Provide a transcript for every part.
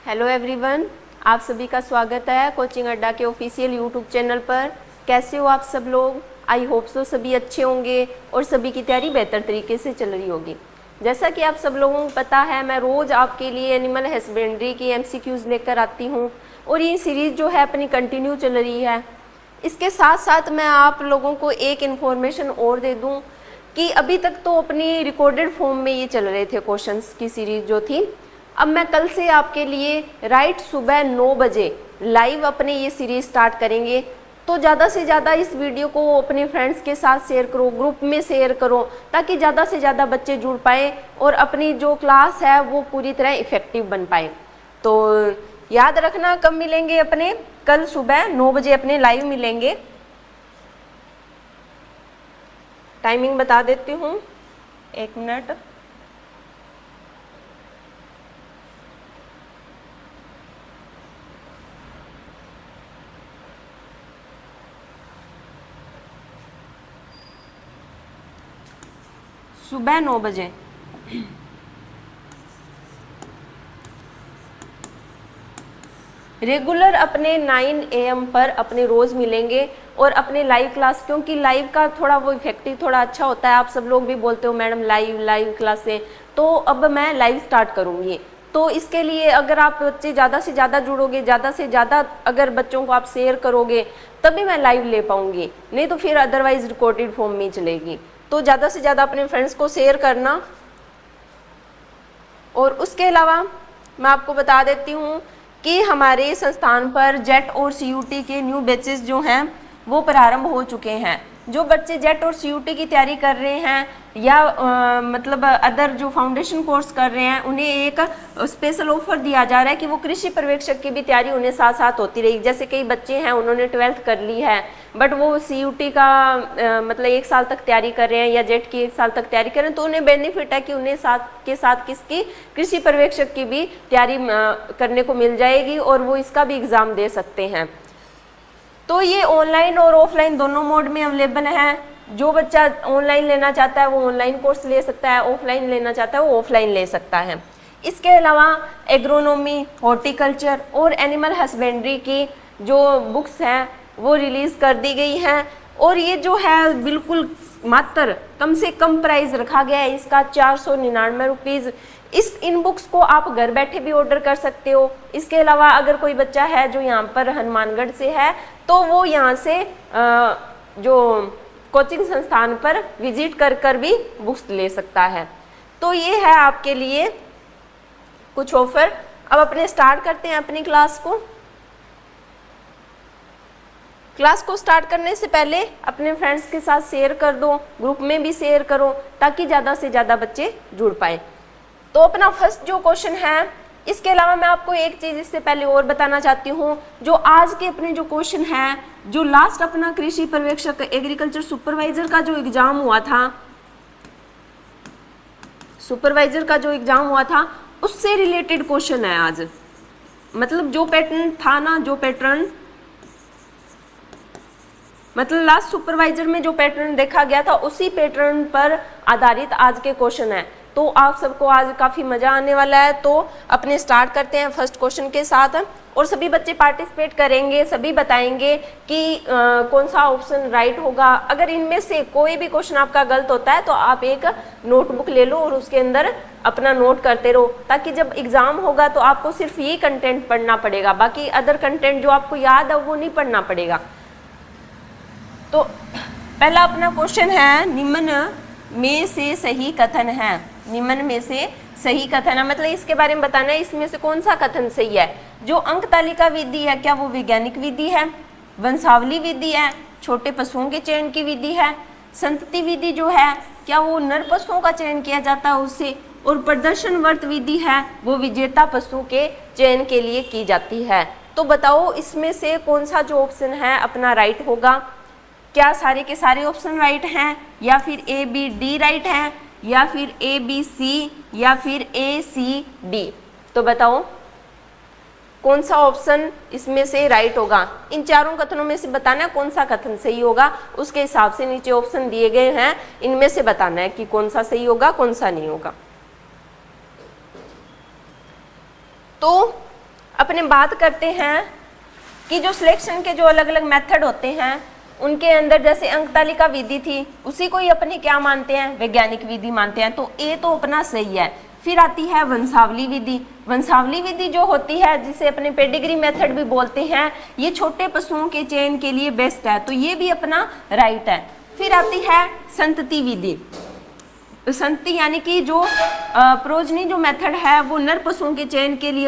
Hello everyone, आप सभी का स्वागत है कोचिंग अड्डा के ऑफिशियल यूट्यूब चैनल पर। कैसे हो आप सब लोग? आई होप सो सभी अच्छे होंगे और सभी की तैयारी बेहतर तरीके से चल रही होगी। जैसा कि आप सब लोगों को पता है, मैं रोज़ आपके लिए एनिमल हस्बेंड्री की MCQs लेकर आती हूँ और ये सीरीज़ जो है अपनी कंटिन्यू चल रही है। इसके साथ साथ मैं आप लोगों को एक इन्फॉर्मेशन और दे दूँ कि अभी तक तो अपनी रिकॉर्डेड फॉर्म में ये चल रहे थे क्वेश्चंस की सीरीज़ जो थी। अब मैं कल से आपके लिए राइट सुबह 9 बजे लाइव अपने ये सीरीज स्टार्ट करेंगे। तो ज़्यादा से ज़्यादा इस वीडियो को अपने फ्रेंड्स के साथ शेयर करो, ग्रुप में शेयर करो, ताकि ज़्यादा से ज़्यादा बच्चे जुड़ पाए और अपनी जो क्लास है वो पूरी तरह इफ़ेक्टिव बन पाए। तो याद रखना, कब मिलेंगे अपने? कल सुबह 9 बजे अपने लाइव मिलेंगे। टाइमिंग बता देती हूँ, 1 मिनट। सुबह 9 बजे रेगुलर अपने 9 AM पर अपने रोज़ मिलेंगे और अपने लाइव क्लास, क्योंकि लाइव का थोड़ा वो इफेक्टिव थोड़ा अच्छा होता है। आप सब लोग भी बोलते हो मैडम लाइव क्लासें, तो अब मैं लाइव स्टार्ट करूँगी। तो इसके लिए अगर आप बच्चे ज़्यादा से ज़्यादा जुड़ोगे, ज़्यादा से ज़्यादा अगर बच्चों को आप शेयर करोगे, तभी मैं लाइव ले पाऊँगी, नहीं तो फिर अदरवाइज रिकॉर्डेड फॉर्म में चलेगी। तो ज़्यादा से ज़्यादा अपने फ्रेंड्स को शेयर करना। और उसके अलावा मैं आपको बता देती हूँ कि हमारे संस्थान पर जेट और CUT के न्यू बैचेस जो हैं वो प्रारंभ हो चुके हैं। जो बच्चे जेट और CUT की तैयारी कर रहे हैं या मतलब अदर जो फाउंडेशन कोर्स कर रहे हैं, उन्हें एक स्पेशल ऑफर दिया जा रहा है कि वो कृषि पर्यवेक्षक की भी तैयारी उन्हें साथ साथ होती रहेगी। जैसे कई बच्चे हैं उन्होंने 12th कर ली है, बट वो CUT का मतलब 1 साल तक तैयारी कर रहे हैं या जेट की 1 साल तक तैयारी कर रहे हैं, तो उन्हें बेनिफिट है कि उन्हें साथ के साथ किसकी कृषि पर्यवेक्षक की भी तैयारी करने को मिल जाएगी और वो इसका भी एग्ज़ाम दे सकते हैं। तो ये ऑनलाइन और ऑफलाइन दोनों मोड में अवेलेबल है। जो बच्चा ऑनलाइन लेना चाहता है वो ऑनलाइन कोर्स ले सकता है, ऑफलाइन लेना चाहता है वो ऑफलाइन ले सकता है। इसके अलावा एग्रोनॉमी, हॉर्टिकल्चर और एनिमल हस्बेंड्री की जो बुक्स हैं वो रिलीज़ कर दी गई हैं और ये जो है बिल्कुल मात्र कम से कम प्राइस रखा गया है इसका 499 रुपीज़। इन बुक्स को आप घर बैठे भी ऑर्डर कर सकते हो। इसके अलावा अगर कोई बच्चा है जो यहाँ पर हनुमानगढ़ से है तो वो यहाँ से जो कोचिंग संस्थान पर विजिट कर भी बुक्स ले सकता है। तो ये है आपके लिए कुछ ऑफर। अब अपने स्टार्ट करते हैं अपनी क्लास को। क्लास को स्टार्ट करने से पहले अपने फ्रेंड्स के साथ शेयर कर दो, ग्रुप में भी शेयर करो, ताकि ज़्यादा से ज़्यादा बच्चे जुड़ पाए। तो अपना फर्स्ट जो क्वेश्चन है, इसके अलावा मैं आपको एक चीज़ इससे पहले और बताना चाहती हूँ। जो आज के अपने जो क्वेश्चन है, जो लास्ट अपना कृषि पर्यवेक्षक एग्रीकल्चर सुपरवाइजर का जो एग्ज़ाम हुआ था, सुपरवाइजर का जो एग्ज़ाम हुआ था उससे रिलेटेड क्वेश्चन है आज। मतलब जो पैटर्न था ना, जो पैटर्न मतलब लास्ट सुपरवाइजर में जो पैटर्न देखा गया था उसी पैटर्न पर आधारित आज के क्वेश्चन है। तो आप सबको आज काफ़ी मज़ा आने वाला है। तो अपने स्टार्ट करते हैं फर्स्ट क्वेश्चन के साथ और सभी बच्चे पार्टिसिपेट करेंगे, सभी बताएंगे कि कौन सा ऑप्शन राइट होगा। अगर इनमें से कोई भी क्वेश्चन आपका गलत होता है तो आप एक नोटबुक ले लो और उसके अंदर अपना नोट करते रहो, ताकि जब एग्ज़ाम होगा तो आपको सिर्फ ये कंटेंट पढ़ना पड़ेगा, बाकी अदर कंटेंट जो आपको याद है वो नहीं पढ़ना पड़ेगा। तो पहला अपना क्वेश्चन है, निम्न में से सही कथन है। निम्न में से सही कथन है मतलब इसके बारे में बताना है इसमें से कौन सा कथन सही है। जो अंक तालिका विधि है, क्या वो वैज्ञानिक विधि है? वंशावली विधि है? छोटे पशुओं के चयन की विधि है? संतति विधि जो है, क्या वो नर पशुओं का चयन किया जाता है उससे? और प्रदर्शन वर्त विधि है, वो विजेता पशु के चयन के लिए की जाती है। तो बताओ इसमें से कौन सा जो ऑप्शन है अपना राइट होगा? क्या सारे के सारे ऑप्शन राइट हैं, या फिर A, B, D राइट हैं, या फिर A, B, C, या फिर A, C, D? तो बताओ कौन सा ऑप्शन इसमें से राइट होगा। इन चारों कथनों में से बताना है कौन सा कथन सही होगा। उसके हिसाब से नीचे ऑप्शन दिए गए हैं, इनमें से बताना है कि कौन सा सही होगा कौन सा नहीं होगा। तो अपने बात करते हैं कि जो सिलेक्शन के जो अलग अलग मेथड होते हैं उनके अंदर जैसे अंक तालिका विधि थी, उसी को ही अपने क्या मानते हैं, वैज्ञानिक विधि मानते हैं। तो ए तो अपना सही है। फिर आती है वंशावली विधि। वंशावली विधि जो होती है, जिसे अपने पेडिग्री मेथड भी बोलते हैं, ये छोटे पशुओं के चयन के लिए बेस्ट है, तो ये भी अपना राइट है। फिर आती है संतति विधि। संतति यानी कि जो प्रोजनी जो मेथड है वो नर पशुओं के चयन के लिए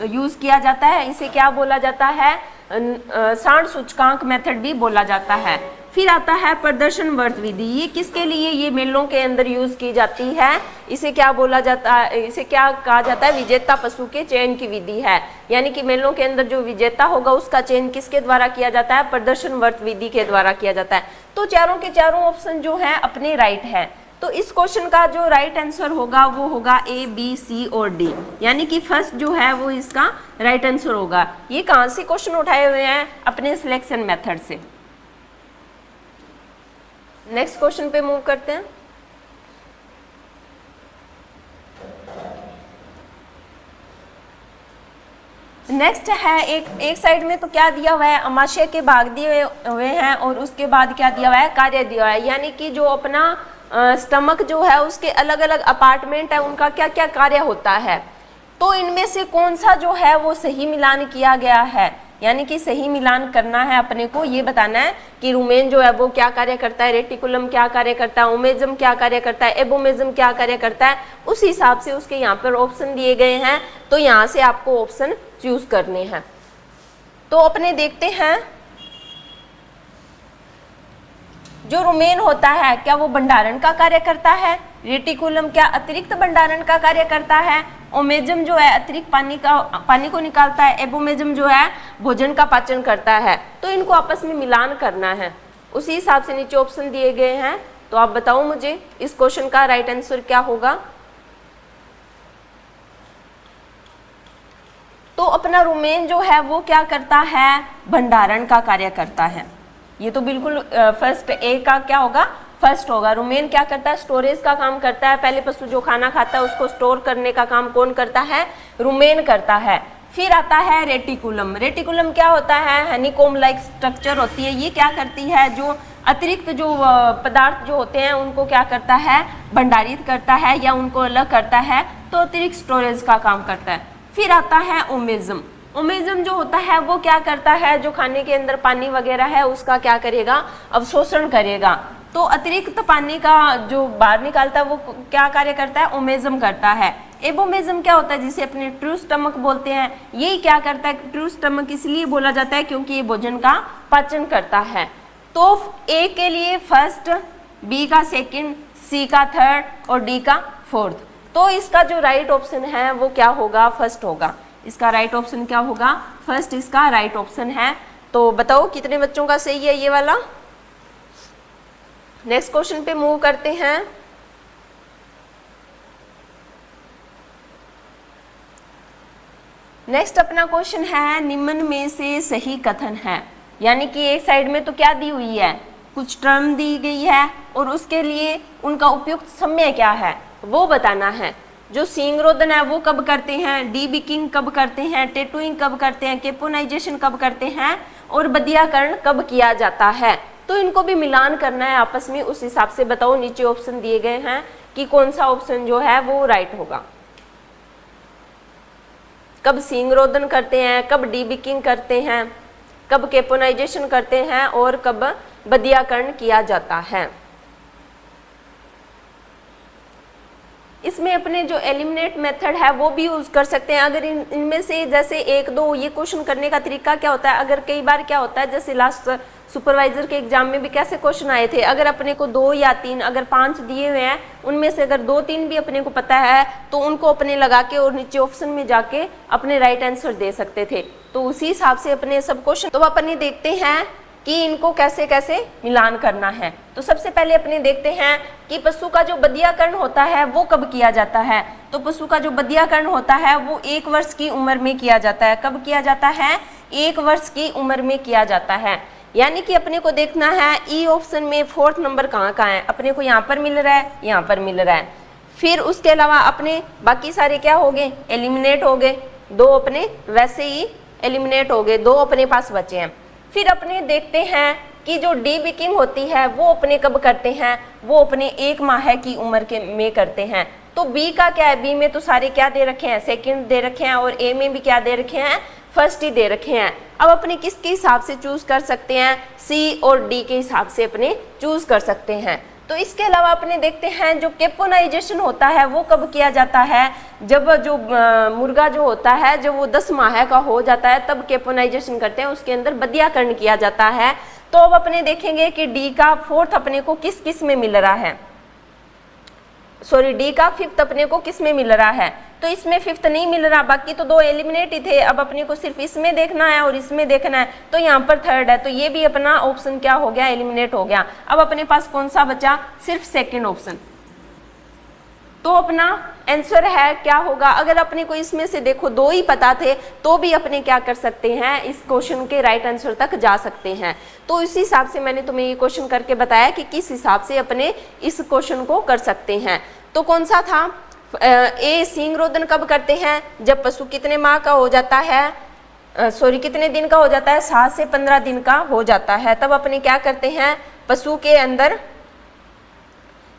यूज किया जाता है। इसे क्या बोला जाता है, साण सूचकांक मेथड भी बोला जाता है। फिर आता है प्रदर्शन वर्त विधि। ये किसके लिए, ये मेलों के अंदर यूज की जाती है। इसे क्या बोला जाता है, इसे क्या कहा जाता है, विजेता पशु के चयन की विधि है। यानी कि मेलों के अंदर जो विजेता होगा उसका चयन किसके द्वारा किया जाता है, प्रदर्शन वर्त विधि के द्वारा किया जाता है। तो चारों के चारों ऑप्शन जो है अपने राइट है। तो इस क्वेश्चन का जो राइट आंसर होगा वो होगा ए, बी, सी और डी, यानी कि फर्स्ट जो है वो इसका राइट आंसर होगा। ये कहाँ से क्वेश्चन उठाए हुए हैं, अपने सिलेक्शन मेथड से। नेक्स्ट क्वेश्चन पे मूव करते हैं। नेक्स्ट है एक साइड में तो क्या दिया हुआ है, अमाशय के भाग दिए हुए हैं और उसके बाद क्या दिया हुआ है, कार्य दिया हुआ है। यानी कि जो अपना स्टमक जो है उसके अलग अलग अपार्टमेंट है, उनका क्या क्या कार्य होता है। तो इनमें से कौन सा जो है वो सही मिलान किया गया है, यानी कि सही मिलान करना है अपने को, ये बताना है कि रुमेन जो है वो क्या कार्य करता है, रेटिकुलम क्या कार्य करता है, ओमेजम क्या कार्य करता है, एबोमेजम क्या कार्य करता है। उस हिसाब से उसके यहाँ पर ऑप्शन दिए गए हैं, तो यहाँ से आपको ऑप्शन चूज करने हैं। तो अपने देखते हैं जो रुमेन होता है क्या वो भंडारण का कार्य करता है, रेटिकुलम क्या अतिरिक्त भंडारण का कार्य करता है, ओमेजम जो है अतिरिक्त पानी को निकालता है, एबोमेजम जो है भोजन का पाचन करता है। तो इनको आपस में मिलान करना है, उसी हिसाब से नीचे ऑप्शन दिए गए हैं। तो आप बताओ मुझे इस क्वेश्चन का राइट आंसर क्या होगा। तो अपना रुमेन जो है वो क्या करता है, भंडारण का कार्य करता है। ये तो बिल्कुल फर्स्ट ए का क्या होगा, फर्स्ट होगा। रुमेन क्या करता है, स्टोरेज का काम करता है। पहले पशु जो खाना खाता है उसको स्टोर करने का काम कौन करता है, रुमेन करता है। फिर आता है रेटिकुलम। रेटिकुलम क्या होता है, हनीकॉम लाइक स्ट्रक्चर होती है। ये क्या करती है, जो अतिरिक्त जो पदार्थ जो होते हैं उनको क्या करता है, भंडारित करता है या उनको अलग करता है, तो अतिरिक्त स्टोरेज का काम करता है। फिर आता है ओमेजम। ओमेजम जो होता है वो क्या करता है, जो खाने के अंदर पानी वगैरह है उसका क्या करेगा, अवशोषण करेगा। तो अतिरिक्त पानी का जो बाहर निकालता है वो क्या कार्य करता है, ओमेजम करता है। एबोमेजम क्या होता है, जिसे अपने ट्रू स्टमक बोलते हैं। ये क्या करता है, ट्रू स्टमक इसलिए बोला जाता है क्योंकि ये भोजन का पाचन करता है। तो ए के लिए फर्स्ट, बी का सेकंड, सी का थर्ड और डी का फोर्थ। तो इसका जो राइट ऑप्शन है वो क्या होगा, फर्स्ट होगा। इसका राइट ऑप्शन क्या होगा, फर्स्ट इसका राइट ऑप्शन है। तो बताओ कितने बच्चों का सही है ये वाला। नेक्स्ट क्वेश्चन पे मूव करते हैं। नेक्स्ट अपना क्वेश्चन है, निम्न में से सही कथन है। यानी कि एक साइड में तो क्या दी हुई है, कुछ टर्म दी गई है और उसके लिए उनका उपयुक्त समय क्या है वो बताना है। जो सींगरोधन है वो कब करते हैं, डीबिकिंग कब करते हैं, टेटूइंग कब करते हैं, केपोनाइजेशन कब करते हैं और बदियाकरण कब किया जाता है। तो इनको भी मिलान करना है आपस में, उस हिसाब से बताओ। नीचे ऑप्शन दिए गए हैं कि कौन सा ऑप्शन जो है वो राइट होगा। कब सींगरोधन करते हैं, कब डीबिकिंग करते हैं, कब केपोनाइजेशन करते हैं और कब बदियाकरण किया जाता है। इसमें अपने जो एलिमिनेट मेथड है वो भी यूज कर सकते हैं। अगर इनमें से जैसे एक दो, ये क्वेश्चन करने का तरीका क्या होता है, अगर कई बार क्या होता है, जैसे लास्ट सुपरवाइजर के एग्जाम में भी कैसे क्वेश्चन आए थे, अगर अपने को 2 या 3, अगर 5 दिए हुए हैं उनमें से अगर 2-3 भी अपने को पता है तो उनको अपने लगा के और नीचे ऑप्शन में जाके अपने राइट आंसर दे सकते थे। तो उसी हिसाब से अपने सब क्वेश्चन तो अपने देखते हैं कि इनको कैसे कैसे मिलान करना है। तो सबसे पहले अपने देखते हैं कि पशु का जो बदियाकरण होता है वो कब किया जाता है। तो पशु का जो बदियाकरण होता है वो 1 वर्ष की उम्र में किया जाता है। कब किया जाता है, 1 वर्ष की उम्र में किया जाता है। यानी कि अपने को देखना है ई ऑप्शन में 4th नंबर कहाँ का है, अपने को यहाँ पर मिल रहा है, यहाँ पर मिल रहा है। फिर उसके अलावा अपने बाकी सारे क्या हो गए, एलिमिनेट हो गए। दो अपने वैसे ही एलिमिनेट हो गए, दो अपने पास बचे हैं। फिर अपने देखते हैं कि जो डीबिकिंग होती है वो अपने कब करते हैं, वो अपने 1 माह की उम्र के में करते हैं। तो बी का क्या है, बी में तो सारे क्या दे रखे हैं, सेकंड दे रखे हैं, और ए में भी क्या दे रखे हैं, फर्स्ट ही दे रखे हैं। अब अपने किसके हिसाब से चूज कर सकते हैं, सी और डी के हिसाब से अपने चूज कर सकते हैं। तो इसके अलावा अपने देखते हैं जो केपोनाइजेशन होता है वो कब किया जाता है, जब जो मुर्गा जो होता है जब वो 10 माह का हो जाता है तब केपोनाइजेशन करते हैं, उसके अंदर बदियाकरण किया जाता है। तो अब अपने देखेंगे कि डी का 4th अपने को किस किस में मिल रहा है, सॉरी डी का 5th अपने को किस में मिल रहा है। तो इसमें 5th नहीं मिल रहा, बाकी तो 2 एलिमिनेट ही थे। अब अपने को सिर्फ इसमें देखना है और इसमें देखना है, तो यहाँ पर 3rd है, तो ये भी अपना ऑप्शन क्या हो गया, एलिमिनेट हो गया। अब अपने पास कौन सा बचा, सिर्फ 2nd ऑप्शन। तो अपना आंसर है क्या होगा, अगर अपने को इसमें से देखो 2 ही पता थे तो भी अपने क्या कर सकते हैं, इस क्वेश्चन के राइट आंसर तक जा सकते हैं। तो इस हिसाब से मैंने तुम्हें ये क्वेश्चन करके बताया कि किस हिसाब से अपने इस क्वेश्चन को कर सकते हैं। तो कौन सा था, ए सींग रोदन कब करते हैं, जब पशु कितने माह का हो जाता है, सॉरी कितने दिन का हो जाता है, 7 से 15 दिन का हो जाता है, तब अपने क्या करते हैं, पशु के अंदर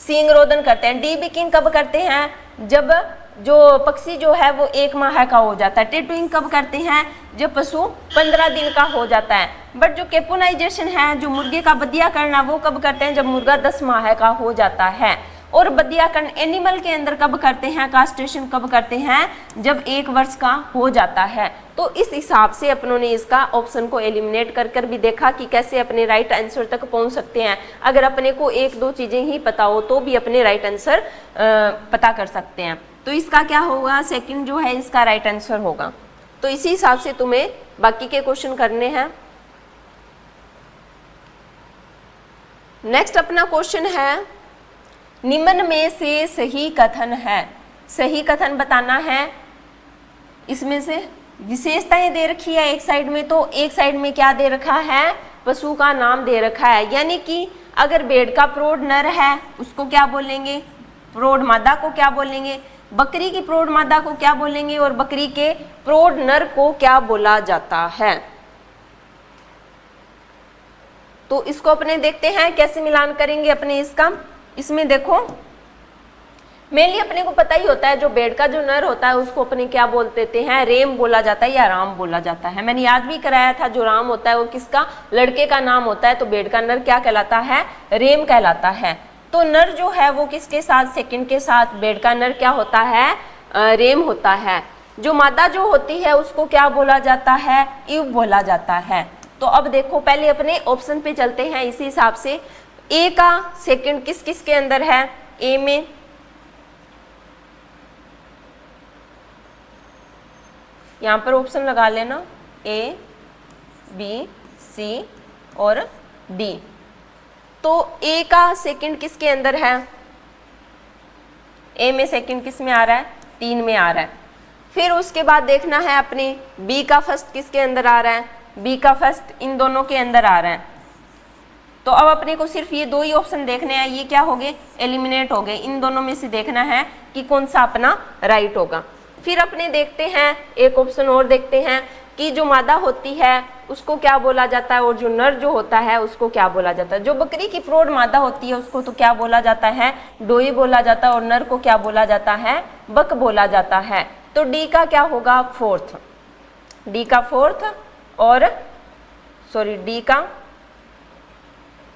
सींग रोदन करते हैं। डीबिकिंग कब करते हैं, जब जो पक्षी जो है वो 1 माह का हो जाता है। टेटुइंग कब करते हैं, जब पशु 15 दिन का हो जाता है। बट जो केपोनाइजेशन है, जो मुर्गे का बदियाकरण है, वो कब करते हैं, जब मुर्गा 10 माह का हो जाता है। और बदियाकरण एनिमल के अंदर कब करते हैं, कास्ट्रेशन कब करते हैं, जब 1 वर्ष का हो जाता है। तो इस हिसाब से अपनों ने इसका ऑप्शन को एलिमिनेट कर भी देखा कि कैसे अपने राइट आंसर तक पहुंच सकते हैं। अगर अपने को 1-2 चीजें ही पता हो तो भी अपने राइट आंसर पता कर सकते हैं। तो इसका क्या होगा, 2nd जो है इसका राइट आंसर होगा। तो इसी हिसाब से तुम्हें बाकी के क्वेश्चन करने हैं। नेक्स्ट अपना क्वेश्चन है, निम्न में से सही कथन है, सही कथन बताना है। इसमें से विशेषताएं दे रखी है एक साइड में, तो एक साइड में क्या दे रखा है, पशु का नाम दे रखा है। यानी कि अगर भेड़ का प्रौढ़ नर है उसको क्या बोलेंगे, प्रौढ़ मादा को क्या बोलेंगे, बकरी की प्रौढ़ मादा को क्या बोलेंगे, और बकरी के प्रौढ़ नर को क्या बोला जाता है। तो इसको अपने देखते हैं कैसे मिलान करेंगे अपने इसका। इसमें देखो मेनली अपने को पता ही होता है, जो भेड़ का जो नर होता है उसको अपने क्या बोल देते हैं, रेम बोला जाता है या राम बोला जाता है। मैंने याद भी कराया था, जो राम होता है वो किसका, लड़के का नाम होता है, तो भेड़ का नर क्या कहलाता है, रेम कहलाता है। तो नर जो है वो किसके साथ, 2nd के साथ, भेड़ का नर क्या होता है, रेम होता है। जो मादा जो होती है उसको क्या बोला जाता है, इव बोला जाता है। तो अब देखो पहले अपने ऑप्शन पे चलते हैं। इसी हिसाब से ए का 2nd किस किस के अंदर है, ए में यहाँ पर ऑप्शन लगा लेना, ए बी सी और डी। तो ए का 2nd किसके अंदर है, ए में 2nd किस में आ रहा है, 3 में आ रहा है। फिर उसके बाद देखना है अपने बी का 1st किसके अंदर आ रहा है, बी का 1st इन दोनों के अंदर आ रहा है। तो अब अपने को सिर्फ ये 2 ही ऑप्शन देखने हैं, ये क्या हो गए, एलिमिनेट हो गए। इन दोनों में से देखना है कि कौन सा अपना राइट होगा। फिर अपने देखते हैं एक ऑप्शन और देखते हैं कि जो मादा होती है उसको क्या बोला जाता है और जो नर जो होता है उसको क्या बोला जाता है। जो बकरी की प्रौढ़ मादा होती है उसको तो क्या बोला जाता है, डोई बोला जाता है, और नर को क्या बोला जाता है, बक बोला जाता है। तो डी का क्या होगा, 4th, डी का 4th, और सॉरी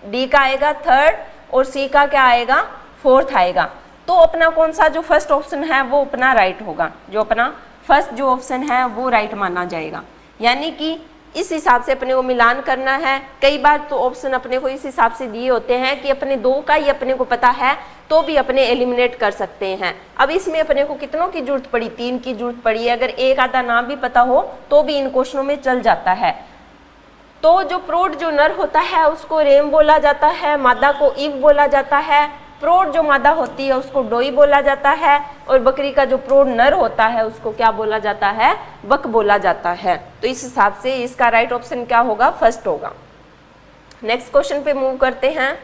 डी का आएगा 3rd, और सी का क्या आएगा, 4th आएगा। तो अपना कौन सा जो फर्स्ट ऑप्शन है वो अपना राइट होगा, जो अपना फर्स्ट जो ऑप्शन है वो राइट माना जाएगा। यानी कि इस हिसाब से अपने को मिलान करना है। कई बार तो ऑप्शन अपने को इस हिसाब से दिए होते हैं कि अपने 2 का ही अपने को पता है तो भी अपने एलिमिनेट कर सकते हैं। अब इसमें अपने को कितनों की जरूरत पड़ी, 3 की जरूरत पड़ी है। अगर एक आधा नाम भी पता हो तो भी इन क्वेश्चनों में चल जाता है। तो जो प्रौढ़ जो नर होता है उसको रेम बोला जाता है, मादा को इव बोला जाता है, प्रौढ़ जो मादा होती है उसको डोई बोला जाता है, और बकरी का जो प्रौढ़ नर होता है उसको क्या बोला जाता है, बक बोला जाता है। तो इस हिसाब से इसका राइट ऑप्शन क्या होगा, फर्स्ट होगा। नेक्स्ट क्वेश्चन पे मूव करते हैं।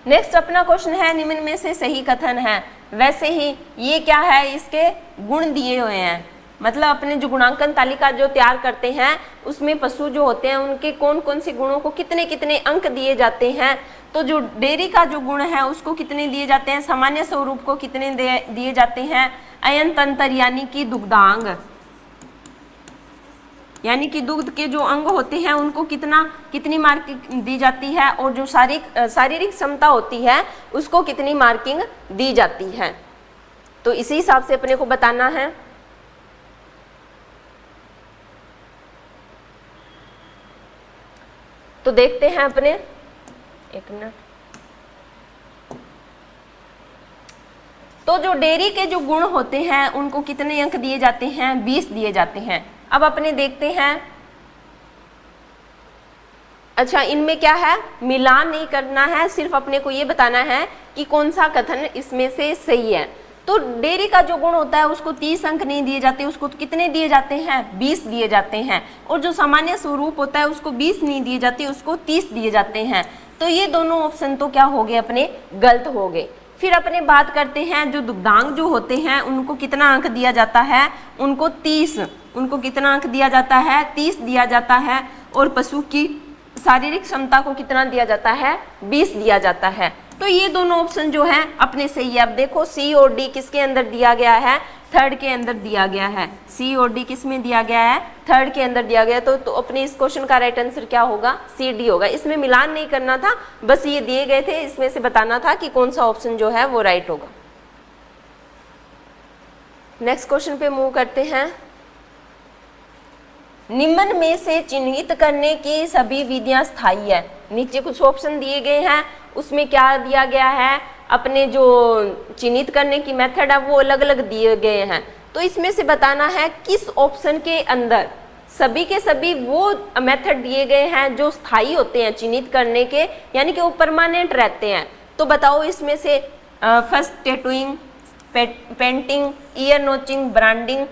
नेक्स्ट अपना क्वेश्चन है निम्न में से सही कथन है। वैसे ही ये क्या है, इसके गुण दिए हुए हैं, मतलब अपने जो गुणांकन तालिका जो तैयार करते हैं उसमें पशु जो होते हैं उनके कौन कौन से गुणों को कितने कितने अंक दिए जाते हैं। तो जो डेयरी का जो गुण है उसको कितने दिए जाते हैं, सामान्य स्वरूप को कितने दिए जाते हैं, अयन तंत्र यानी कि दुग्धांग यानी कि दुग्ध के जो अंग होते हैं उनको कितनी मार्किंग दी जाती है, और जो शारीरिक क्षमता होती है उसको कितनी मार्किंग दी जाती है। तो इसी हिसाब से अपने को बताना है। तो देखते हैं अपने, एक मिनट। तो जो डेयरी के जो गुण होते हैं उनको कितने अंक दिए जाते हैं, 20 दिए जाते हैं। अब अपने देखते हैं, अच्छा इनमें क्या है, मिलान नहीं करना है, सिर्फ अपने को ये बताना है कि कौन सा कथन इसमें से सही है। तो डेयरी का जो गुण होता है उसको 30 अंक नहीं दिए जाते, उसको कितने दिए जाते हैं, 20 दिए जाते हैं। और जो सामान्य स्वरूप होता है उसको 20 नहीं दिए जाते, उसको 30 दिए जाते हैं। तो ये दोनों ऑप्शन तो क्या हो गए, अपने गलत हो गए। फिर अपने बात करते हैं जो दुग्धांग जो होते हैं उनको कितना अंक दिया जाता है, उनको 30, उनको कितना अंक दिया जाता है, 30 दिया जाता है। और पशु की शारीरिक क्षमता को कितना दिया जाता है, 20 दिया जाता है। तो ये दोनों ऑप्शन जो है अपने सही है। अब देखो सी और डी किसके अंदर दिया गया है, थर्ड के अंदर दिया गया है। सी और डी किस में दिया गया है, थर्ड के अंदर दिया गया है। तो अपने इस क्वेश्चन का राइट आंसर क्या होगा, सी डी होगा। इसमें मिलान नहीं करना था, बस ये दिए गए थे, इसमें से बताना था कि कौन सा ऑप्शन जो है वो राइट होगा। नेक्स्ट क्वेश्चन पे मूव करते हैं। निम्न में से चिन्हित करने की सभी विधियां स्थायी है। नीचे कुछ ऑप्शन दिए गए हैं, उसमें क्या दिया गया है, अपने जो चिन्हित करने की मेथड है वो अलग अलग दिए गए हैं। तो इसमें से बताना है किस ऑप्शन के अंदर सभी के सभी वो मेथड दिए गए हैं जो स्थायी होते हैं चिन्हित करने के, यानी कि वो परमानेंट रहते हैं। तो बताओ इसमें से first tattooing, painting, ear notching, branding.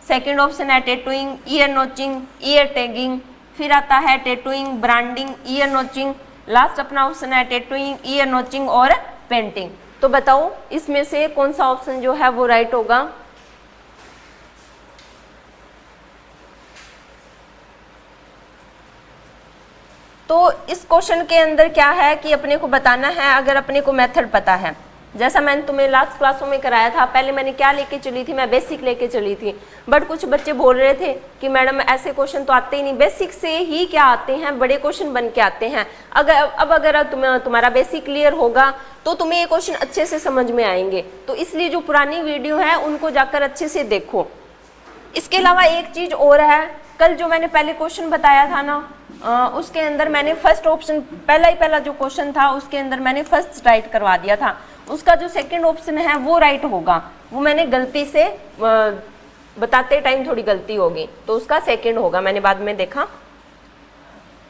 Second option है tattooing, ear notching, ear tagging. फिर आता है tattooing, branding, ear notching. Last अपना ऑप्शन है टैटूइंग, ईयर नोचिंग और पेंटिंग। तो बताओ इसमें से कौन सा ऑप्शन जो है वो राइट होगा। तो इस क्वेश्चन के अंदर क्या है कि अपने को बताना है, अगर अपने को मेथड पता है, जैसा मैंने तुम्हें लास्ट क्लासों में कराया था। पहले मैंने क्या लेके चली थी, मैं बेसिक लेके चली थी, बट कुछ बच्चे बोल रहे थे कि मैडम ऐसे क्वेश्चन तो आते ही नहीं, बेसिक से ही क्या आते हैं, बड़े क्वेश्चन बन के आते हैं। अगर तुम्हारा बेसिक क्लियर होगा तो तुम्हें ये क्वेश्चन अच्छे से समझ में आएंगे। तो इसलिए जो पुरानी वीडियो है उनको जाकर अच्छे से देखो। इसके अलावा एक चीज और है, कल जो मैंने पहले क्वेश्चन बताया था ना, उसके अंदर मैंने फर्स्ट ऑप्शन, पहला जो क्वेश्चन था उसके अंदर मैंने फर्स्ट राइट करवा दिया था। उसका जो सेकंड ऑप्शन है वो राइट होगा, वो मैंने गलती से बताते टाइम थोड़ी गलती होगी, तो उसका सेकंड होगा, मैंने बाद में देखा।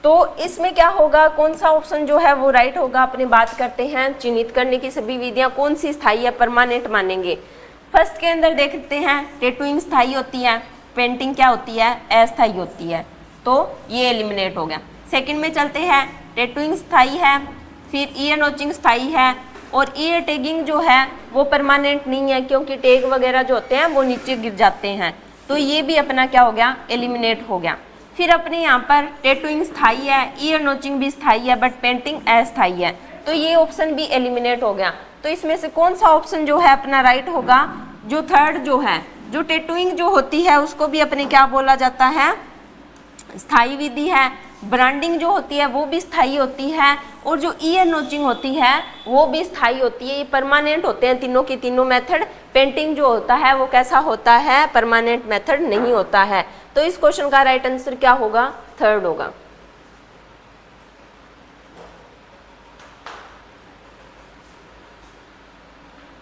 तो इसमें क्या होगा, कौन सा ऑप्शन जो है वो राइट होगा। अपनी बात करते हैं चिन्हित करने की सभी विधियां कौन सी स्थायी है, परमानेंट मानेंगे। फर्स्ट के अंदर देखते हैं टैटूइंग स्थायी होती है, पेंटिंग क्या होती है, अस्थायी होती है, तो ये एलिमिनेट हो गया। सेकंड में चलते हैं, टैटूइंग स्थायी है, फिर ईयर नोचिंग स्थायी है, और ईयर टैगिंग जो है वो परमानेंट नहीं है, क्योंकि टैग वगैरह जो होते हैं वो नीचे गिर जाते हैं, तो ये भी अपना क्या हो गया, एलिमिनेट हो गया। फिर अपने यहाँ पर टैटूइंग स्थायी है, ईयर नोचिंग भी स्थायी है, बट पेंटिंग अस्थायी है, तो ये ऑप्शन भी एलिमिनेट हो गया। तो इसमें से कौन सा ऑप्शन जो है अपना राइट होगा, जो थर्ड जो है, जो टैटूइंग जो होती है उसको भी अपने क्या बोला जाता है, स्थायी विधि है। ब्रांडिंग जो होती है वो भी स्थायी होती है, और जो ईयर नोचिंग होती है वो भी स्थायी होती है। ये परमानेंट होते हैं तीनों की तीनों मेथड। पेंटिंग जो होता है वो कैसा होता है, परमानेंट मेथड नहीं होता है। तो इस क्वेश्चन का राइट आंसर क्या होगा, थर्ड होगा।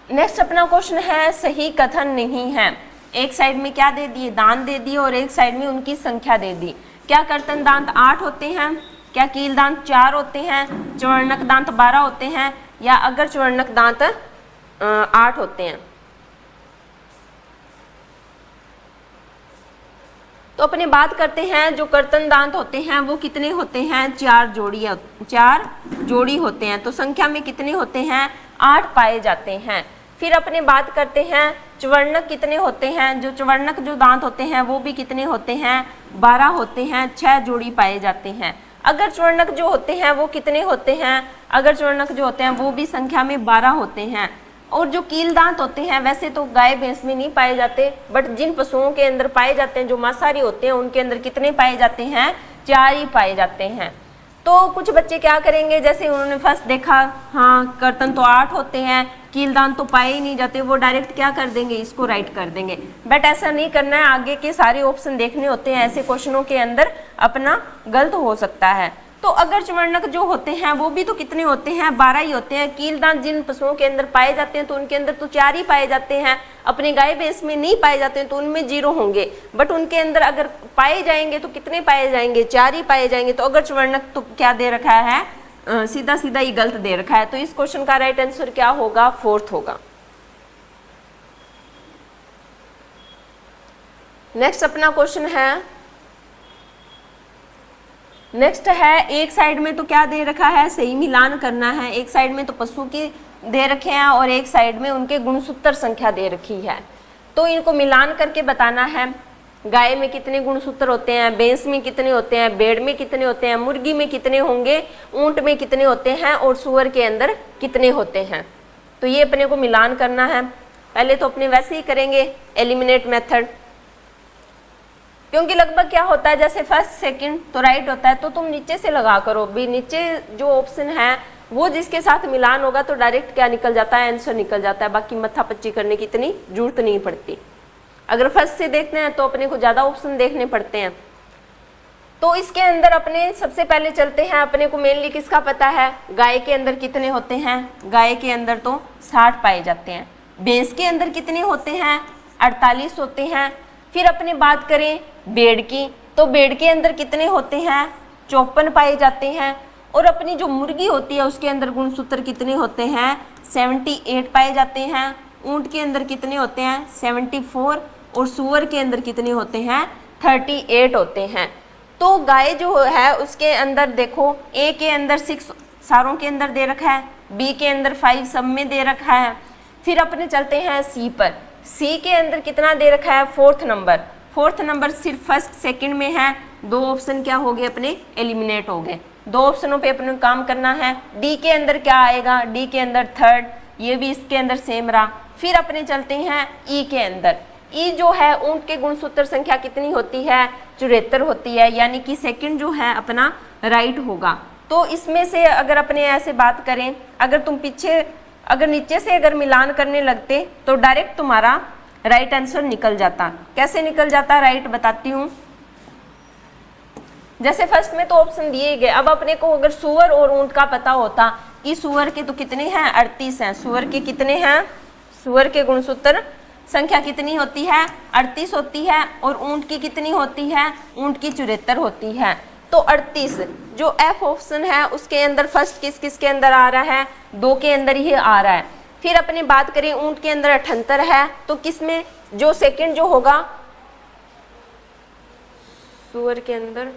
नेक्स्ट अपना क्वेश्चन है सही कथन नहीं है। एक साइड में क्या दे दिए, दांत दे दिए, और एक साइड में उनकी संख्या दे दी। क्या कर्तन दांत 8 होते हैं, क्या कील दांत 4 होते हैं, चवर्णक दांत 12 होते हैं, या अगर चवर्णक दांत 8 होते हैं। तो अपने बात करते हैं जो कर्तन दांत होते हैं वो कितने होते हैं, 4 जोड़ी होते हैं। तो संख्या में कितने होते हैं, 8 पाए जाते हैं। फिर अपने बात करते हैं चवर्णक कितने होते हैं, जो चवर्णक जो दांत होते हैं वो भी कितने होते हैं, 12 होते हैं, 6 जोड़ी पाए जाते हैं। अगर चवर्णक जो होते हैं वो कितने होते हैं, अगर चवर्णक जो होते हैं वो भी संख्या में 12 होते हैं। और जो कील दांत होते हैं वैसे तो गाय भैंस में नहीं पाए जाते, बट जिन पशुओं के अंदर पाए जाते हैं जो मांसाहारी होते हैं उनके अंदर कितने पाए जाते हैं, 4 ही पाए जाते हैं। तो कुछ बच्चे क्या करेंगे, जैसे उन्होंने फर्स्ट देखा हाँ कर्तन तो 8 होते हैं, कील दांत तो पाए ही नहीं जाते, वो डायरेक्ट क्या कर देंगे, इसको राइट कर देंगे। बट ऐसा नहीं करना है, आगे के सारे ऑप्शन देखने होते हैं, ऐसे क्वेश्चनों के अंदर अपना गलत हो सकता है। तो अगर चवर्णक जो होते हैं वो भी तो कितने होते हैं, 12 ही होते हैं। कील दांत जिन पशुओं के अंदर पाए जाते हैं तो उनके अंदर तो 4 ही पाए जाते हैं, अपने गाय भैंस में नहीं पाए जाते हैं तो उनमें 0 होंगे। बट उनके अंदर अगर पाए जाएंगे तो कितने पाए जाएंगे, 4 ही पाए जाएंगे। तो अगर चवर्णक तो क्या दे रखा है, सीधा सीधा ही गलत दे रखा है। तो इस क्वेश्चन का राइट आंसर क्या होगा, 4th होगा। नेक्स्ट अपना क्वेश्चन है, नेक्स्ट है एक साइड में तो क्या दे रखा है, सही मिलान करना है। एक साइड में तो पशु की दे रखे हैं और एक साइड में उनके गुणसूत्र संख्या दे रखी है। तो इनको मिलान करके बताना है, गाय में कितने गुणसूत्र होते हैं, भैंस में कितने होते हैं, भेड़ में कितने होते हैं, मुर्गी में कितने होंगे, ऊंट में कितने होते हैं और सूअर के अंदर कितने होते हैं। तो ये अपने को मिलान करना है। पहले तो अपने वैसे ही करेंगे एलिमिनेट मेथड, क्योंकि लगभग क्या होता है, जैसे फर्स्ट सेकंड तो राइट होता है तो तुम नीचे से लगा करो भी, नीचे जो ऑप्शन है वो जिसके साथ मिलान होगा तो डायरेक्ट क्या निकल जाता है, आंसर निकल जाता है। बाकी मत्थापच्ची करने की इतनी जरूरत नहीं पड़ती। अगर फर्स्ट से देखते हैं तो अपने को ज्यादा ऑप्शन देखने पड़ते हैं। तो इसके अंदर अपने सबसे पहले चलते हैं, अपने को मेनली किसका पता है, गाय के अंदर कितने होते हैं, गाय के अंदर तो 60 पाए जाते हैं। भैंस के अंदर कितने होते हैं, 48 होते हैं। फिर अपने बात करें भेड़ की, तो भेड़ के अंदर कितने होते हैं, 54 पाए जाते हैं। और अपनी जो मुर्गी होती है उसके अंदर गुणसूत्र कितने होते हैं, 78 पाए जाते हैं। ऊंट के अंदर कितने होते हैं, 74। और सूअर के अंदर कितने होते हैं, 38 होते हैं। तो गाय जो है उसके अंदर देखो, ए के अंदर 6 सारों के अंदर दे रखा है, बी के अंदर 5 सब में दे रखा है। फिर अपने चलते हैं सी पर, सी के अंदर कितना दे रखा है, 4th नंबर। 4th नंबर सिर्फ फर्स्ट सेकंड में है। 2 ऑप्शन क्या हो गए अपने, एलिमिनेट हो गए। 2 ऑप्शनों पे अपने काम करना है। डी के अंदर क्या आएगा, डी के अंदर 3rd, ये भी इसके अंदर सेम रहा। फिर अपने चलते हैं ई के अंदर। ई जो है ऊंट के गुणसूत्र संख्या कितनी होती है, 74 होती है, यानी कि सेकंड जो है अपना राइट होगा। तो इसमें से अगर अपने ऐसे बात करें, अगर तुम पीछे अगर नीचे से अगर मिलान करने लगते तो डायरेक्ट तुम्हारा राइट आंसर निकल जाता। कैसे निकल जाता राइट, बताती हूँ। जैसे फर्स्ट में तो ऑप्शन दिए गए, अब अपने को अगर सूअर और ऊंट का पता होता कि सूअर के तो कितने हैं, 38 हैं। सूअर के कितने हैं, सूअर के गुणसूत्र संख्या कितनी होती है, 38 होती है। और ऊंट की कितनी होती है, ऊंट की 74 होती है। तो 38 जो एफ ऑप्शन है उसके अंदर फर्स्ट किस किस के अंदर आ रहा है, 2 के अंदर ही आ रहा है। फिर अपनी बात करें ऊंट के अंदर 78 है, तो किसमें जो सेकंड जो होगा, सूअर के अंदर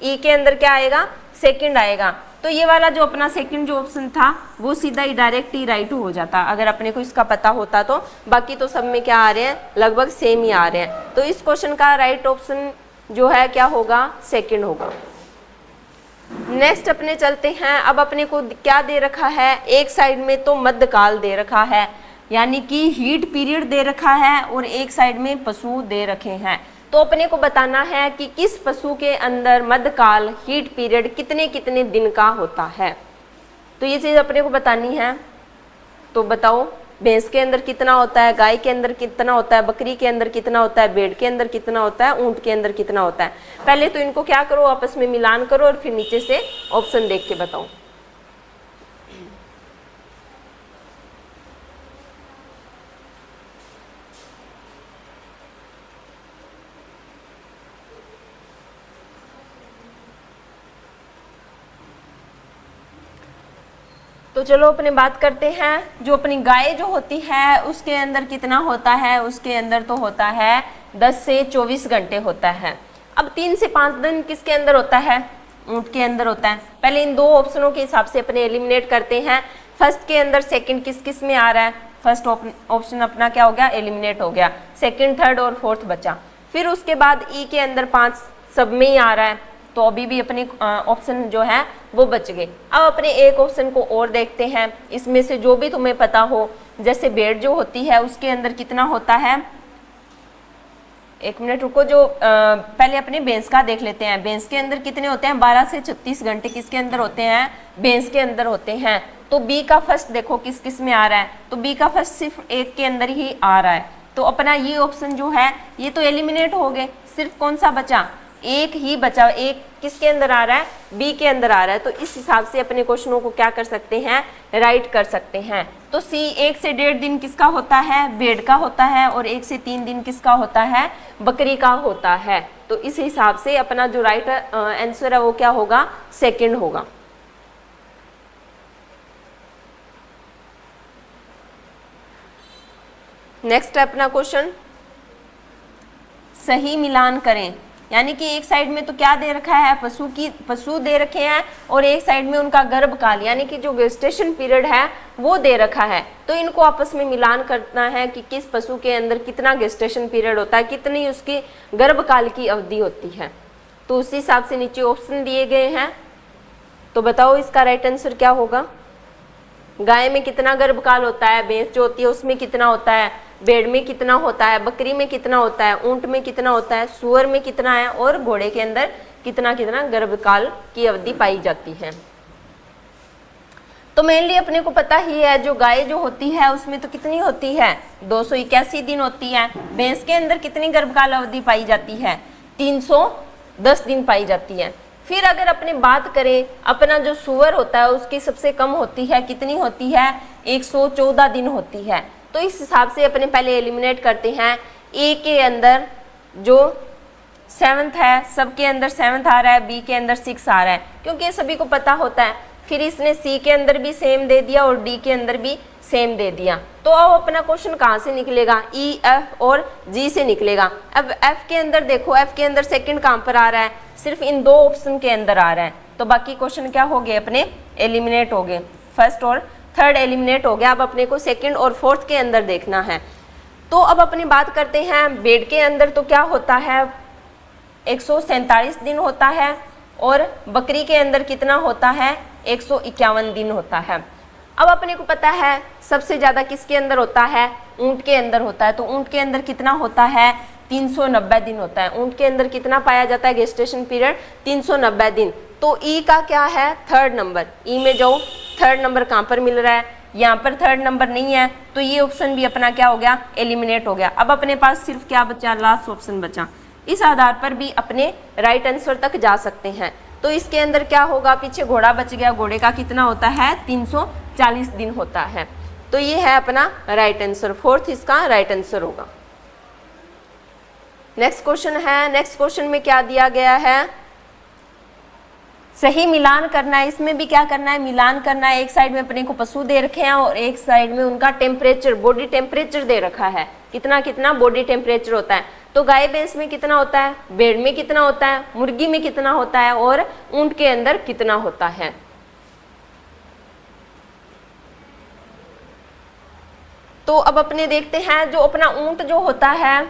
ई के अंदर क्या आएगा, सेकंड आएगा। तो ये वाला जो अपना सेकंड जो ऑप्शन था वो सीधा ही डायरेक्ट ही राइट हो जाता अगर अपने को इसका पता होता तो। बाकी तो सब में क्या आ रहे हैं, लगभग सेम ही आ रहे हैं। तो इस क्वेश्चन का राइट ऑप्शन जो है क्या होगा, सेकंड होगा। नेक्स्ट अपने चलते हैं, अब अपने को क्या दे रखा है, एक साइड में तो मध्यकाल दे रखा है, यानी कि हीट पीरियड दे रखा है, और एक साइड में पशु दे रखे हैं। तो अपने को बताना है कि किस पशु के अंदर मध्यकाल हीट पीरियड कितने कितने दिन का होता है। तो ये चीज़ अपने को बतानी है। तो बताओ, भैंस के अंदर कितना होता है, गाय के अंदर कितना होता है, बकरी के अंदर कितना होता है, भेड़ के अंदर कितना होता है, ऊंट के अंदर कितना होता है। पहले तो इनको क्या करो, आपस में मिलान करो और फिर नीचे से ऑप्शन देख के बताओ। तो चलो अपने बात करते हैं, जो अपनी गाय जो होती है उसके अंदर कितना होता है, उसके अंदर तो होता है 10 से 24 घंटे होता है। अब 3 से 5 दिन किसके अंदर होता है? ऊंट के अंदर होता है। पहले इन दो ऑप्शनों के हिसाब से अपने एलिमिनेट करते हैं। फर्स्ट के अंदर सेकंड किस किस में आ रहा है? फर्स्ट ऑप्शन अपना क्या हो गया? एलिमिनेट हो गया। सेकंड, थर्ड और फोर्थ बचा। फिर उसके बाद ई के अंदर 5 सब में ही आ रहा है, तो अभी भी अपने ऑप्शन जो है वो बच गए। अब अपने एक ऑप्शन को और देखते हैं, इसमें से जो भी तुम्हें पता हो। जैसे भेड़ जो होती है उसके अंदर कितना होता है? एक मिनट रुको, जो पहले अपने भैंस का देख लेते हैं। भैंस के अंदर कितने होते हैं? 12 से 36 घंटे किसके अंदर होते हैं? भैंस के अंदर होते हैं। तो बी का फर्स्ट देखो किस किस में आ रहा है, तो बी का फर्स्ट सिर्फ एक के अंदर ही आ रहा है, तो अपना ये ऑप्शन जो है ये तो एलिमिनेट हो गए। सिर्फ कौन सा बचा? एक ही बचा। एक किसके अंदर आ रहा है? बी के अंदर आ रहा है। तो इस हिसाब से अपने क्वेश्चनों को क्या कर सकते हैं? राइट कर सकते हैं। तो सी 1 से 1.5 दिन किसका होता है? भेड़ का होता है। और 1 से 3 दिन किसका होता है? बकरी का होता है। तो इस हिसाब से अपना जो राइट आंसर है वो क्या होगा? सेकंड होगा। नेक्स्ट है अपना क्वेश्चन, सही मिलान करें। यानी कि एक साइड में तो क्या दे रखा है? पशु दे रखे हैं, और एक साइड में उनका गर्भकाल यानी कि जो गेस्टेशन पीरियड है वो दे रखा है। तो इनको आपस में मिलान करना है कि किस पशु के अंदर कितना गेस्टेशन पीरियड होता है, कितनी उसकी गर्भकाल की अवधि होती है। तो उसी हिसाब से नीचे ऑप्शन दिए गए हैं। तो बताओ इसका राइट आंसर क्या होगा? गाय में कितना गर्भकाल होता है? भैंस जो होती है उसमें कितना होता है? भेड़ में कितना होता है? बकरी में कितना होता है? ऊंट में कितना होता है? सूअर में कितना है? और घोड़े के अंदर कितना कितना गर्भकाल की अवधि पाई जाती है। तो मेनली अपने को पता ही है, जो गाय जो होती है उसमें तो कितनी होती है? 281 दिन होती है। भैंस के अंदर कितनी गर्भकाल अवधि पाई जाती है? 310 दिन पाई जाती है। फिर अगर अपने बात करें, अपना जो सूअर होता है उसकी सबसे कम होती है, कितनी होती है? 114 दिन होती है। तो इस हिसाब से अपने पहले एलिमिनेट करते हैं। ए के अंदर जो 7th है, सबके अंदर 7th आ रहा है, बी के अंदर 6 आ रहा है, क्योंकि सभी को पता होता है। फिर इसने सी के अंदर भी सेम दे दिया और डी के अंदर भी सेम दे दिया। तो अब अपना क्वेश्चन कहाँ से निकलेगा? ई, एफ और जी से निकलेगा। अब एफ के अंदर देखो, एफ के अंदर सेकंड कहाँ पर आ रहा है? सिर्फ इन दो ऑप्शन के अंदर आ रहा है। तो बाकी क्वेश्चन क्या हो गए? अपने एलिमिनेट हो गए। फर्स्ट और थर्ड एलिमिनेट हो गया। अब अपने को सेकंड और फोर्थ के अंदर देखना है। तो अब अपनी बात करते हैं, भेड़ के अंदर तो क्या होता है? 147 दिन होता है, और बकरी के अंदर कितना होता है? 151 दिन होता है। अब अपने को पता है सबसे ज्यादा किसके अंदर होता है? ऊंट के अंदर होता है। तो ऊंट के अंदर कितना होता है? 390 दिन होता है। ऊंट के अंदर कितना पाया जाता है गेस्टेशन पीरियड? 390 दिन। तो ई का क्या है? Third number. ई में जो थर्ड नंबर कहाँ पर मिल रहा है? यहाँ पर थर्ड नंबर नहीं है, तो ये ऑप्शन भी अपना क्या हो गया? एलिमिनेट हो गया। अब अपने पास सिर्फ क्या बचा? लास्ट ऑप्शन बचा। इस आधार पर भी अपने राइट आंसर तक जा सकते हैं। तो इसके अंदर क्या होगा? पीछे घोड़ा बच गया। घोड़े का कितना होता है? 340 दिन होता है। तो ये है अपना राइट आंसर। फोर्थ इसका राइट आंसर होगा। नेक्स्ट क्वेश्चन है। नेक्स्ट क्वेश्चन में क्या दिया गया है? सही मिलान करना है। इसमें भी क्या करना है? मिलान करना है। एक साइड में अपने को पशु दे रखे हैं और एक साइड में उनका टेम्परेचर, बॉडी टेम्परेचर दे रखा है। कितना कितना बॉडी टेम्परेचर होता है? तो गाय भैंस में कितना होता है? भेड़ में कितना होता है? मुर्गी में कितना होता है? और ऊंट के अंदर कितना होता है? तो अब अपने देखते हैं, जो अपना ऊंट जो होता है,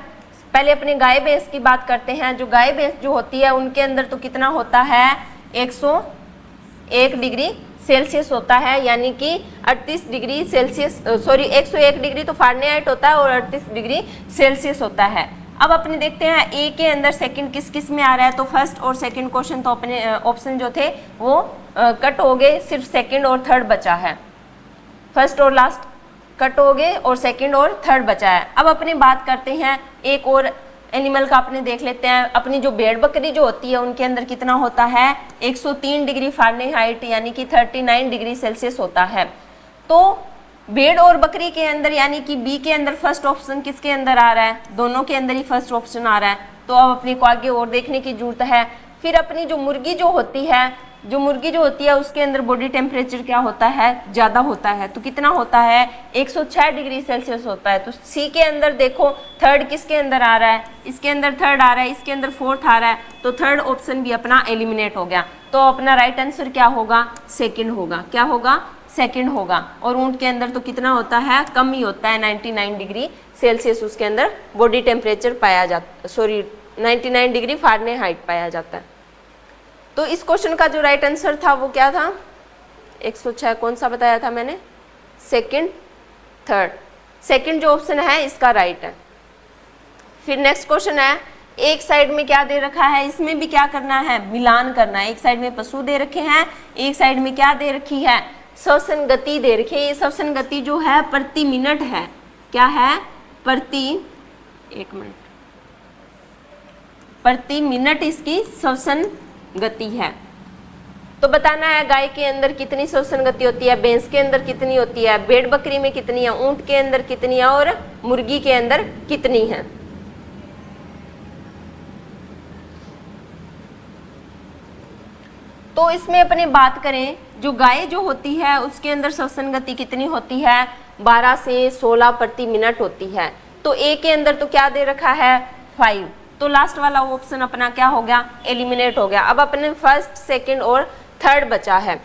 पहले अपने गाय भैंस की बात करते हैं। जो गाय भैंस जो होती है उनके अंदर तो कितना होता है? 101 डिग्री सेल्सियस होता है, यानी कि 38 डिग्री सेल्सियस, सॉरी 101 डिग्री तो फारेनहाइट होता है और 38 डिग्री सेल्सियस होता है। अब अपने देखते हैं ए के अंदर सेकंड किस किस में आ रहा है। तो फर्स्ट और सेकंड क्वेश्चन तो अपने ऑप्शन जो थे वो कट हो गए, सिर्फ सेकंड और थर्ड बचा है। फर्स्ट और लास्ट कट हो गए और सेकंड और थर्ड बचा है। अब अपनी बात करते हैं एक और एनिमल का, अपने देख लेते हैं। अपनी जो भेड़ बकरी जो होती है उनके अंदर कितना होता है? 103 डिग्री फारेनहाइट यानी कि 39 डिग्री सेल्सियस होता है। तो भेड़ और बकरी के अंदर यानी कि बी के अंदर फर्स्ट ऑप्शन किसके अंदर आ रहा है? दोनों के अंदर ही फर्स्ट ऑप्शन आ रहा है। तो अब अपने को आगे और देखने की जरूरत है। फिर अपनी जो मुर्गी जो होती है जो मुर्गी जो होती है उसके अंदर बॉडी टेम्परेचर क्या होता है, ज़्यादा होता है। तो कितना होता है, 106 डिग्री सेल्सियस होता है। तो सी के अंदर देखो थर्ड किसके अंदर आ रहा है, इसके अंदर थर्ड आ रहा है, इसके अंदर फोर्थ आ रहा है, तो थर्ड ऑप्शन भी अपना एलिमिनेट हो गया। तो अपना राइट आंसर क्या होगा, सेकेंड होगा। क्या होगा, सेकेंड होगा। और ऊंट के अंदर तो कितना होता है, कम ही होता है, 99 डिग्री सेल्सियस उसके अंदर बॉडी टेम्परेचर पाया जाता, 99 डिग्री फ़ारेनहाइट पाया जाता है। तो इस क्वेश्चन का जो राइट आंसर था वो क्या था, 106 कौन सा बताया था मैंने, सेकंड, थर्ड। सेकंड जो ऑप्शन है इसका राइट है। फिर नेक्स्ट क्वेश्चन है, एक साइड में क्या दे रखा है, इसमें भी क्या करना है, मिलान करना है। एक साइड में पशु दे रखे हैं, एक साइड में क्या दे रखी है, श्वसन गति दे रखी है। ये श्वसन गति जो है प्रति मिनट है, क्या है, प्रति मिनट इसकी श्वसन गति है। तो बताना है गाय के अंदर कितनी श्वसन गति होती है, भैंस के अंदर कितनी होती है, भेड़ बकरी में कितनी है, ऊंट के अंदर कितनी है और मुर्गी के अंदर कितनी है। तो इसमें अपने बात करें, जो गाय जो होती है उसके अंदर श्वसन गति कितनी होती है, 12 से 16 प्रति मिनट होती है। तो ए के अंदर तो क्या दे रखा है, 5। तो लास्ट वाला ऑप्शन अपना क्या हो गया, एलिमिनेट हो गया। अब अपने फर्स्ट, सेकंड और थर्ड बचा है।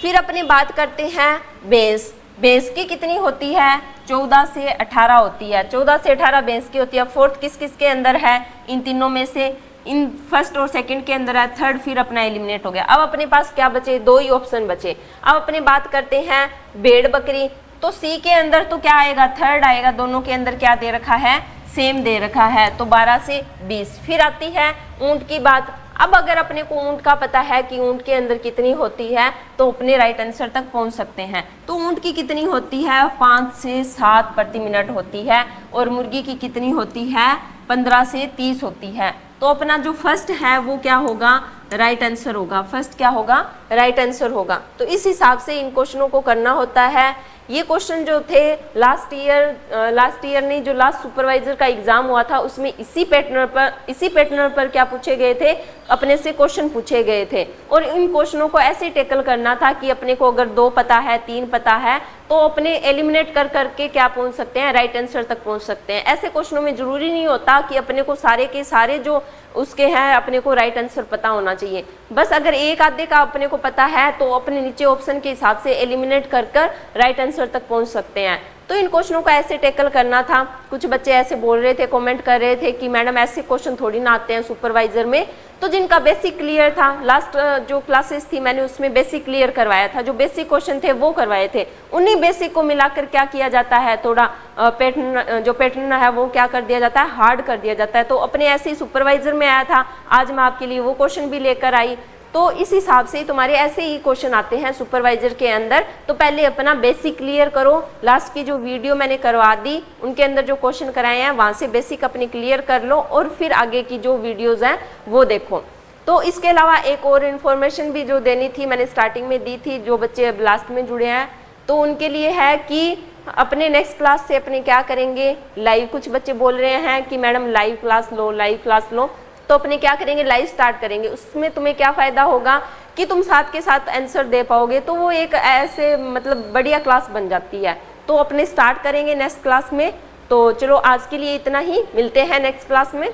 फिर अपनी बात करते हैं भैंस। भैंस की कितनी होती है, 14 से 18 होती है। 14 से 18 भैंस की होती है। फोर्थ किस किस के अंदर है, इन तीनों में से, इन फर्स्ट और सेकंड के अंदर है, थर्ड फिर अपना एलिमिनेट हो गया। अब अपने पास क्या बचे, 2 ही ऑप्शन बचे। अब अपनी बात करते हैं भेड़ बकरी। तो सी के अंदर तो क्या आएगा, थर्ड आएगा। दोनों के अंदर क्या दे रखा है, सेम दे रखा है, तो 12 से 20। फिर आती है ऊंट की बात। अब अगर अपने को ऊंट का पता है कि ऊंट के अंदर कितनी होती है, तो अपने राइट आंसर तक पहुंच सकते हैं। तो ऊंट की कितनी होती है, 5 से 7 प्रति मिनट होती है। और मुर्गी की कितनी होती है, 15 से 30 होती है। तो अपना जो फर्स्ट है वो क्या होगा, राइट आंसर होगा। फर्स्ट क्या होगा, राइट आंसर होगा। तो इस हिसाब से इन क्वेश्चनों को करना होता है। ये क्वेश्चन जो थे लास्ट ईयर नहीं, जो लास्ट सुपरवाइजर का एग्जाम हुआ था उसमें इसी पैटर्न पर क्या पूछे गए थे, अपने से क्वेश्चन पूछे गए थे। और इन क्वेश्चनों को ऐसे टैकल करना था कि अपने को अगर 2 पता है, 3 पता है, तो अपने एलिमिनेट कर करके क्या पहुंच सकते हैं, राइट आंसर तक पहुंच सकते हैं। ऐसे क्वेश्चनों में जरूरी नहीं होता कि अपने को सारे के सारे जो उसके हैं अपने को राइट आंसर पता होना चाहिए। बस अगर एक आधे का अपने को पता है तो अपने नीचे ऑप्शन के हिसाब से एलिमिनेट कर कर राइट आंसर तक पहुंच सकते हैं। तो इन क्वेश्चनों को ऐसे टैकल करना था। कुछ बच्चे ऐसे बोल रहे थे, कमेंट कर रहे थे कि मैडम ऐसे क्वेश्चन थोड़ी ना आते हैं सुपरवाइजर में। तो जिनका बेसिक क्लियर था, लास्ट जो क्लासेस थी मैंने उसमें बेसिक क्लियर करवाया था, जो बेसिक क्वेश्चन थे वो करवाए थे। उन्हीं बेसिक को मिलाकर क्या किया जाता है, थोड़ा पैटर्न है वो क्या कर दिया जाता है, हार्ड कर दिया जाता है। तो अपने ऐसे ही सुपरवाइजर में आया था, आज मैं आपके लिए वो क्वेश्चन भी लेकर आई। तो इस हिसाब से तुम्हारे ऐसे ही क्वेश्चन आते हैं सुपरवाइजर के अंदर। तो पहले अपना बेसिक क्लियर करो। लास्ट की जो वीडियो मैंने करवा दी उनके अंदर जो क्वेश्चन कराए हैं वहां से बेसिक अपनी क्लियर कर लो और फिर आगे की जो वीडियोज हैं वो देखो। तो इसके अलावा एक और इन्फॉर्मेशन भी जो देनी थी मैंने स्टार्टिंग में दी थी, जो बच्चे अब लास्ट में जुड़े हैं तो उनके लिए है कि अपने नेक्स्ट क्लास से अपने क्या करेंगे, लाइव। कुछ बच्चे बोल रहे हैं कि मैडम लाइव क्लास लो, लाइव क्लास लो। तो अपने क्या करेंगे, लाइव स्टार्ट करेंगे। उसमें तुम्हें क्या फ़ायदा होगा कि तुम साथ के साथ आंसर दे पाओगे। तो वो एक ऐसे मतलब बढ़िया क्लास बन जाती है। तो अपने स्टार्ट करेंगे नेक्स्ट क्लास में। तो चलो आज के लिए इतना ही, मिलते हैं नेक्स्ट क्लास में।